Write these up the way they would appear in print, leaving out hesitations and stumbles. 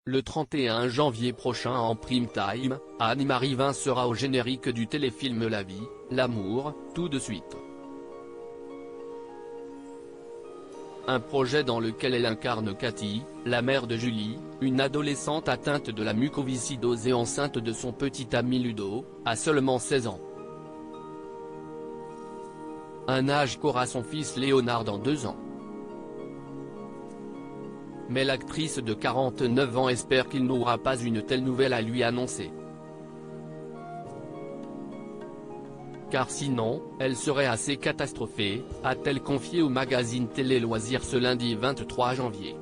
Le 31 janvier prochain en prime time, Anne-Marie Vin sera au générique du téléfilm La vie, l'amour, tout de suite. Un projet dans lequel elle incarne Cathy, la mère de Julie, une adolescente atteinte de la mucoviscidose et enceinte de son petit ami Ludo, à seulement 16 ans. Un âge qu'aura son fils Léonard dans 2 ans. Mais l'actrice de 49 ans espère qu'il n'aura pas une telle nouvelle à lui annoncer. Car sinon, elle serait assez catastrophée, a-t-elle confié au magazine Télé Loisirs ce lundi 23 janvier.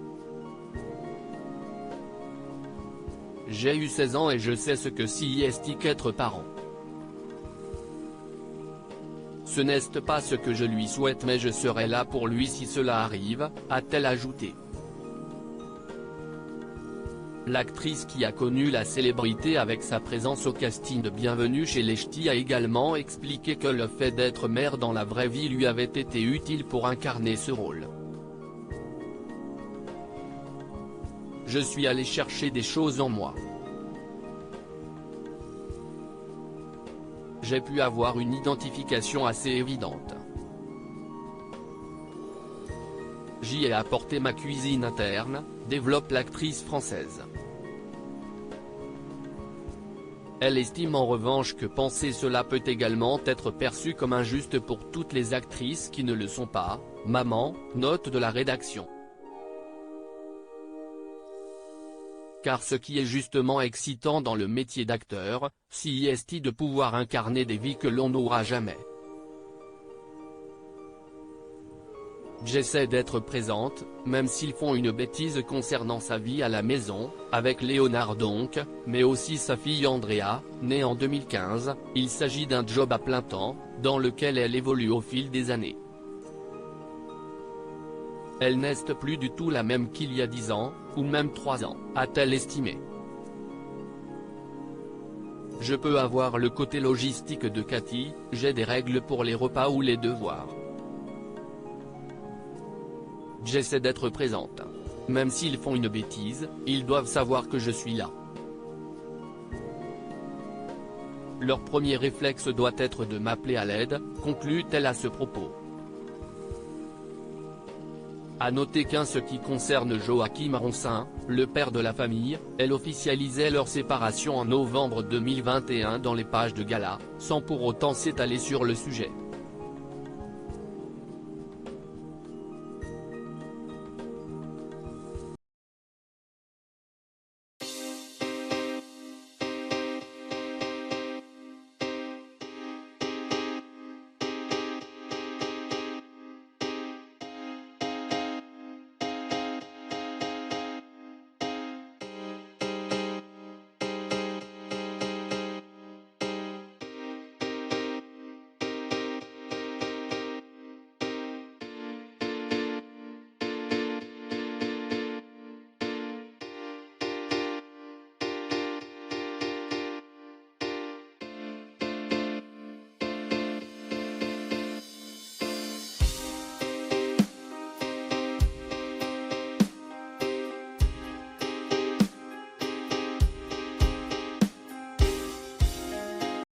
J'ai eu 16 ans et je sais ce que c'est qu'être parent. Ce n'est pas ce que je lui souhaite mais je serai là pour lui si cela arrive, a-t-elle ajouté. L'actrice qui a connu la célébrité avec sa présence au casting de Bienvenue chez les Ch'tis a également expliqué que le fait d'être mère dans la vraie vie lui avait été utile pour incarner ce rôle. Je suis allée chercher des choses en moi. J'ai pu avoir une identification assez évidente. J'y ai apporté ma cuisine interne, développe l'actrice française. Elle estime en revanche que penser cela peut également être perçu comme injuste pour toutes les actrices qui ne le sont pas, maman, note de la rédaction. Car ce qui est justement excitant dans le métier d'acteur, c'est de pouvoir incarner des vies que l'on n'aura jamais. J'essaie d'être présente, même s'ils font une bêtise concernant sa vie à la maison, avec Léonard donc, mais aussi sa fille Andrea, née en 2015, il s'agit d'un job à plein temps, dans lequel elle évolue au fil des années. Elle n'est plus du tout la même qu'il y a 10 ans, ou même 3 ans, a-t-elle estimé. Je peux avoir le côté logistique de Cathy, j'ai des règles pour les repas ou les devoirs. J'essaie d'être présente. Même s'ils font une bêtise, ils doivent savoir que je suis là. Leur premier réflexe doit être de m'appeler à l'aide, conclut-elle à ce propos. À noter qu'en ce qui concerne Joachim Ronsin, le père de la famille, elle officialisait leur séparation en novembre 2021 dans les pages de gala, sans pour autant s'étaler sur le sujet.